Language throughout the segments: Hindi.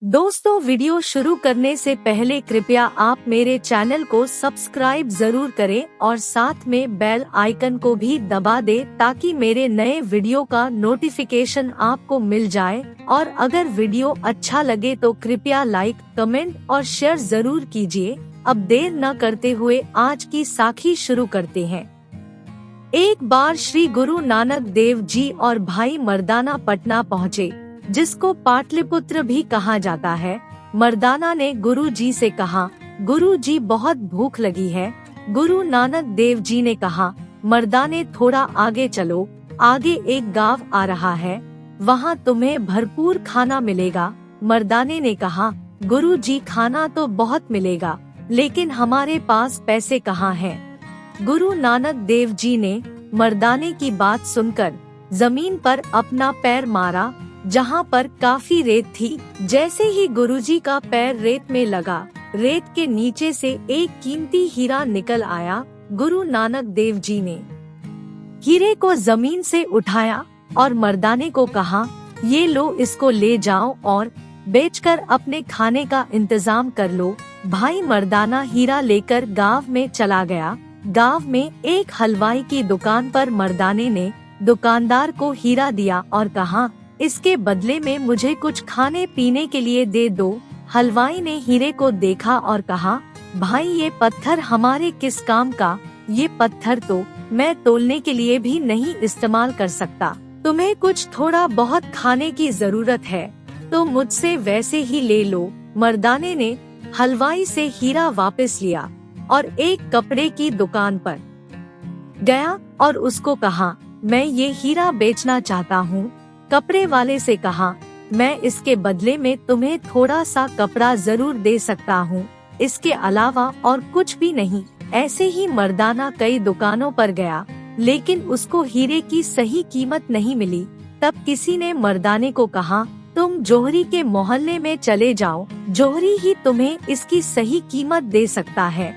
दोस्तों, वीडियो शुरू करने से पहले कृपया आप मेरे चैनल को सब्सक्राइब जरूर करें और साथ में बेल आइकन को भी दबा दें ताकि मेरे नए वीडियो का नोटिफिकेशन आपको मिल जाए। और अगर वीडियो अच्छा लगे तो कृपया लाइक, कमेंट और शेयर जरूर कीजिए। अब देर न करते हुए आज की साखी शुरू करते हैं। एक बार श्री गुरु नानक देव जी और भाई मर्दाना पटना पहुँचे, जिसको पाटलिपुत्र भी कहा जाता है। मर्दाना ने गुरु जी से कहा, गुरु जी बहुत भूख लगी है। गुरु नानक देव जी ने कहा, मर्दाने थोड़ा आगे चलो, आगे एक गांव आ रहा है, वहाँ तुम्हें भरपूर खाना मिलेगा। मर्दाने ने कहा, गुरु जी खाना तो बहुत मिलेगा, लेकिन हमारे पास पैसे कहाँ हैं? गुरु नानक देव जी ने मर्दाने की बात सुनकर जमीन पर अपना पैर मारा, जहाँ पर काफी रेत थी। जैसे ही गुरुजी का पैर रेत में लगा, रेत के नीचे से एक कीमती हीरा निकल आया। गुरु नानक देव जी ने हीरे को जमीन से उठाया और मर्दाने को कहा, ये लो, इसको ले जाओ और बेचकर अपने खाने का इंतजाम कर लो। भाई मर्दाना हीरा लेकर गांव में चला गया। गांव में एक हलवाई की दुकान पर मर्दाने ने दुकानदार को हीरा दिया और कहा, इसके बदले में मुझे कुछ खाने पीने के लिए दे दो। हलवाई ने हीरे को देखा और कहा, भाई ये पत्थर हमारे किस काम का? ये पत्थर तो मैं तोलने के लिए भी नहीं इस्तेमाल कर सकता। तुम्हें कुछ थोड़ा बहुत खाने की जरूरत है तो मुझसे वैसे ही ले लो। मर्दाने ने हलवाई से हीरा वापस लिया और एक कपड़े की दुकान पर गया और उसको कहा, मैं ये हीरा बेचना चाहता हूँ। कपड़े वाले से कहा, मैं इसके बदले में तुम्हें थोड़ा सा कपड़ा जरूर दे सकता हूँ, इसके अलावा और कुछ भी नहीं। ऐसे ही मर्दाना कई दुकानों पर गया, लेकिन उसको हीरे की सही कीमत नहीं मिली। तब किसी ने मर्दाने को कहा, तुम जोहरी के मोहल्ले में चले जाओ, जोहरी ही तुम्हें इसकी सही कीमत दे सकता है,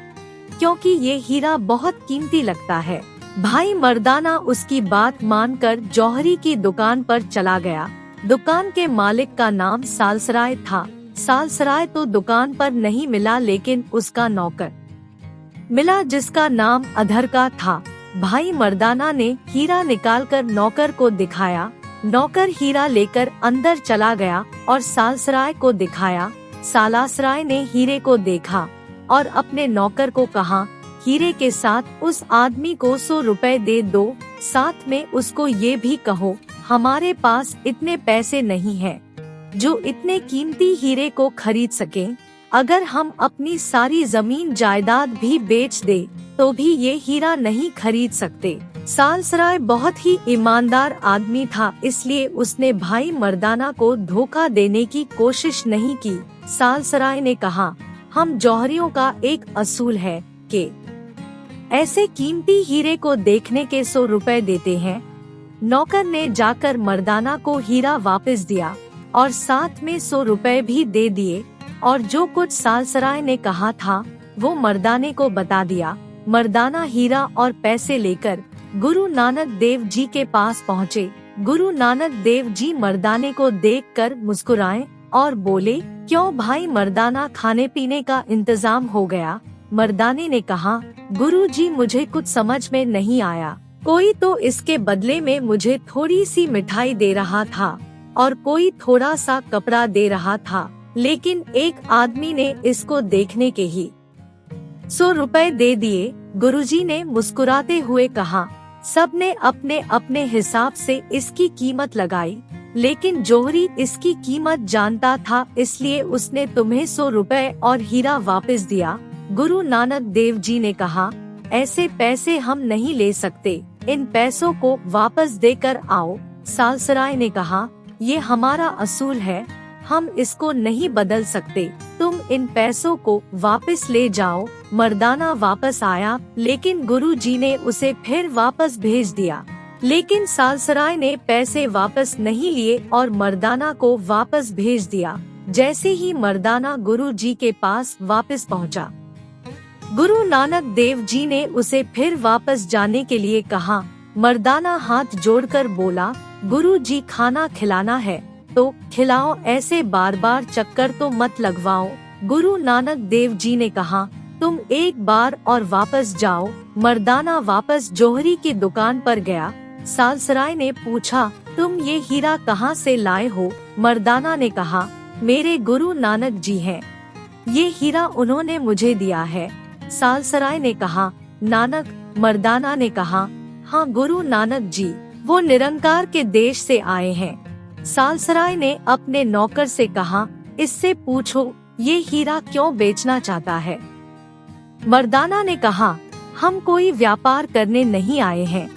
क्योंकि ये हीरा बहुत कीमती लगता है। भाई मर्दाना उसकी बात मानकर जौहरी की दुकान पर चला गया। दुकान के मालिक का नाम सालसराय था। सालसराय तो दुकान पर नहीं मिला, लेकिन उसका नौकर मिला जिसका नाम अधर का था। भाई मर्दाना ने हीरा निकालकर नौकर को दिखाया। नौकर हीरा लेकर अंदर चला गया और सालसराय को दिखाया। सालासराय ने हीरे को देखा और अपने नौकर को कहा, हीरे के साथ उस आदमी को 100 रुपए दे दो, साथ में उसको ये भी कहो, हमारे पास इतने पैसे नहीं हैं जो इतने कीमती हीरे को खरीद सके। अगर हम अपनी सारी जमीन जायदाद भी बेच दे तो भी ये हीरा नहीं खरीद सकते। सालसराय बहुत ही ईमानदार आदमी था, इसलिए उसने भाई मर्दाना को धोखा देने की कोशिश नहीं की। सालसराय ने कहा, हम जौहरियों का एक असूल है कि ऐसे कीमती हीरे को देखने के 100 रुपए देते हैं। नौकर ने जाकर मर्दाना को हीरा वापस दिया और साथ में 100 रुपए भी दे दिए, और जो कुछ सालसराय ने कहा था वो मर्दाने को बता दिया। मर्दाना हीरा और पैसे लेकर गुरु नानक देव जी के पास पहुँचे। गुरु नानक देव जी मर्दाने को देखकर मुस्कुराए और बोले, क्यों भाई मर्दाना, खाने पीने का इंतजाम हो गया? मर्दाने ने कहा, गुरु जी मुझे कुछ समझ में नहीं आया। कोई तो इसके बदले में मुझे थोड़ी सी मिठाई दे रहा था और कोई थोड़ा सा कपड़ा दे रहा था, लेकिन एक आदमी ने इसको देखने के ही 100 रुपए दे दिए। गुरुजी ने मुस्कुराते हुए कहा, सबने अपने अपने हिसाब से इसकी कीमत लगाई, लेकिन जोहरी इसकी कीमत जानता था, इसलिए उसने तुम्हें 100 रुपए और हीरा वापस दिया। गुरु नानक देव जी ने कहा, ऐसे पैसे हम नहीं ले सकते, इन पैसों को वापस देकर आओ। सालसराय ने कहा, ये हमारा असूल है, हम इसको नहीं बदल सकते, तुम इन पैसों को वापस ले जाओ। मर्दाना वापस आया, लेकिन गुरु जी ने उसे फिर वापस भेज दिया। लेकिन सालसराय ने पैसे वापस नहीं लिए और मर्दाना को वापस भेज दिया। जैसे ही मर्दाना गुरु जी के पास वापस पहुंचा, गुरु नानक देव जी ने उसे फिर वापस जाने के लिए कहा। मर्दाना हाथ जोड़कर बोला, गुरु जी खाना खिलाना है तो खिलाओ, ऐसे बार बार चक्कर तो मत लगवाओ। गुरु नानक देव जी ने कहा, तुम एक बार और वापस जाओ। मर्दाना वापस जौहरी की दुकान पर गया। सालसराय ने पूछा, तुम ये हीरा कहाँ से लाए हो? मर्दाना ने कहा, मेरे गुरु नानक जी हैं। ये हीरा उन्होंने मुझे दिया है। सालसराय ने कहा, नानक? मर्दाना ने कहा, हाँ गुरु नानक जी, वो निरंकार के देश से आए हैं। सालसराय ने अपने नौकर से कहा, इससे पूछो ये हीरा क्यों बेचना चाहता है। मर्दाना ने कहा, हम कोई व्यापार करने नहीं आए हैं,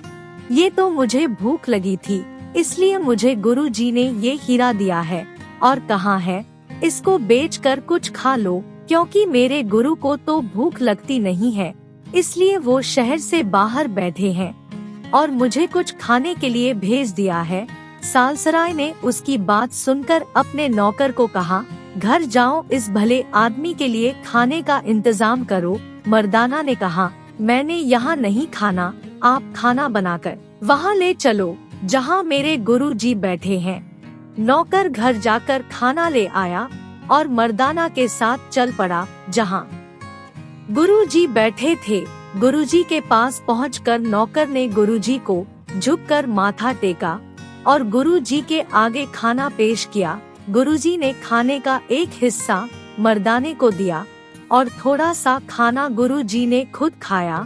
ये तो मुझे भूख लगी थी, इसलिए मुझे गुरु जी ने ये हीरा दिया है और कहा है इसको बेचकर कुछ खा लो, क्योंकि मेरे गुरु को तो भूख लगती नहीं है, इसलिए वो शहर से बाहर बैठे हैं और मुझे कुछ खाने के लिए भेज दिया है। सालसराय ने उसकी बात सुनकर अपने नौकर को कहा, घर जाओ, इस भले आदमी के लिए खाने का इंतजाम करो। मर्दाना ने कहा, मैंने यहाँ नहीं खाना, आप खाना बनाकर वहाँ ले चलो जहाँ मेरे गुरु जी बैठे हैं। नौकर घर जाकर खाना ले आया और मर्दाना के साथ चल पड़ा जहाँ गुरु जी बैठे थे। गुरुजी के पास पहुंचकर नौकर ने गुरुजी को झुककर माथा टेका और गुरुजी के आगे खाना पेश किया। गुरुजी ने खाने का एक हिस्सा मर्दाने को दिया और थोड़ा सा खाना गुरुजी ने खुद खाया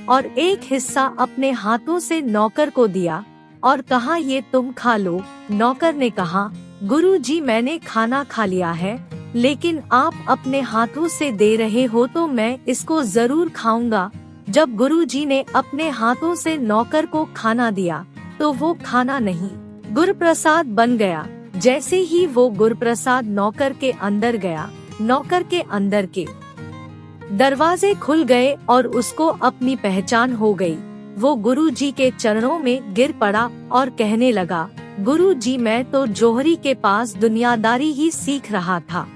और एक हिस्सा अपने हाथों से नौकर को दिया और कहा, ये तुम खा लो। नौकर ने कहा, गुरुजी मैंने खाना खा लिया है, लेकिन आप अपने हाथों से दे रहे हो तो मैं इसको जरूर खाऊंगा। जब गुरुजी ने अपने हाथों से नौकर को खाना दिया तो वो खाना नहीं गुरप्रसाद बन गया। जैसे ही वो गुरप्रसाद नौकर के अंदर गया, नौकर के अंदर के दरवाजे खुल गए और उसको अपनी पहचान हो गई। वो गुरुजी के चरणों में गिर पड़ा और कहने लगा, गुरुजी मैं तो जौहरी के पास दुनियादारी ही सीख रहा था,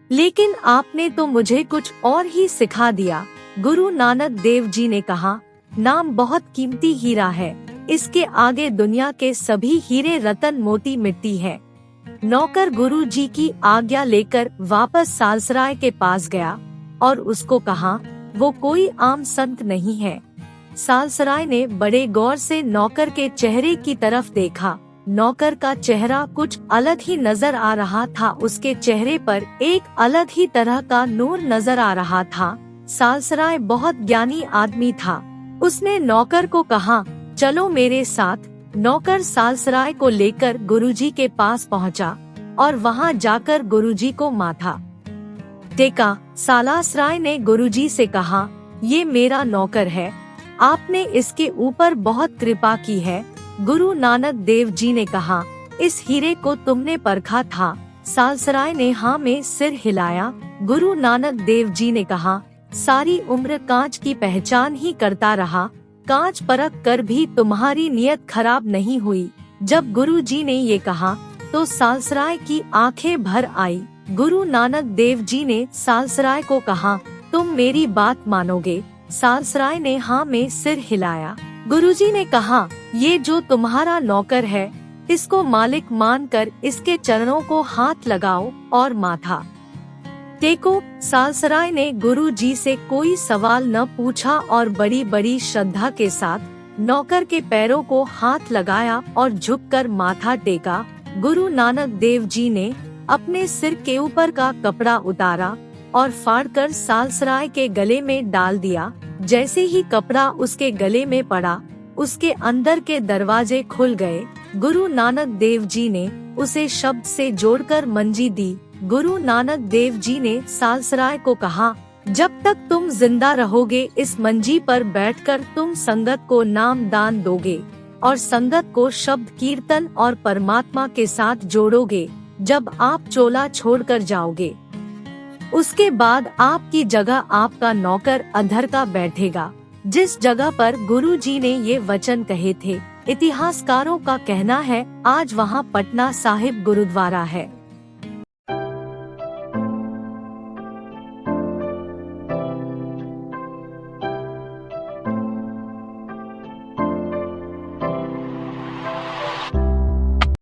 लेकिन आपने तो मुझे कुछ और ही सिखा दिया। गुरु नानक देव जी ने कहा, नाम बहुत कीमती हीरा है, इसके आगे दुनिया के सभी हीरे रतन मोती मिट्टी है। नौकर गुरु जी की आज्ञा लेकर वापस सालसराय के पास गया और उसको कहा, वो कोई आम संत नहीं है। सालसराय ने बड़े गौर से नौकर के चेहरे की तरफ देखा। नौकर का चेहरा कुछ अलग ही नजर आ रहा था, उसके चेहरे पर एक अलग ही तरह का नूर नजर आ रहा था। सालसराय बहुत ज्ञानी आदमी था। उसने नौकर को कहा, चलो मेरे साथ। नौकर सालसराय को लेकर गुरुजी के पास पहुंचा और वहां जाकर गुरुजी को माथा टेका। सालसराय ने गुरुजी से कहा, ये मेरा नौकर है, आपने इसके ऊपर बहुत कृपा की है। गुरु नानक देव जी ने कहा, इस हीरे को तुमने परखा था? सालसराय ने हाँ में सिर हिलाया। गुरु नानक देव जी ने कहा, सारी उम्र कांच की पहचान ही करता रहा, कांच परख कर भी तुम्हारी नियत खराब नहीं हुई। जब गुरु जी ने ये कहा तो सालसराय की आंखें भर आई। गुरु नानक देव जी ने सालसराय को कहा, तुम मेरी बात मानोगे? सालसराय ने हाँ में सिर हिलाया। गुरुजी ने कहा, ये जो तुम्हारा नौकर है, इसको मालिक मानकर इसके चरणों को हाथ लगाओ और माथा टेको। सालसराय ने गुरु जी से कोई सवाल न पूछा और बड़ी बड़ी श्रद्धा के साथ नौकर के पैरों को हाथ लगाया और झुककर माथा टेका। गुरु नानक देव जी ने अपने सिर के ऊपर का कपड़ा उतारा और फाड़कर सालसराय के गले में डाल दिया। जैसे ही कपड़ा उसके गले में पड़ा, उसके अंदर के दरवाजे खुल गए। गुरु नानक देव जी ने उसे शब्द से जोड़कर मंजी दी। गुरु नानक देव जी ने सालसराय को कहा, जब तक तुम जिंदा रहोगे इस मंजी पर बैठकर तुम संगत को नाम दान दोगे और संगत को शब्द कीर्तन और परमात्मा के साथ जोड़ोगे। जब आप चोला छोड़कर जाओगे, उसके बाद आपकी जगह आपका नौकर अधर का बैठेगा, जिस जगह पर गुरु जी ने ये वचन कहे थे। इतिहासकारों का कहना है आज वहाँ पटना साहिब गुरुद्वारा है।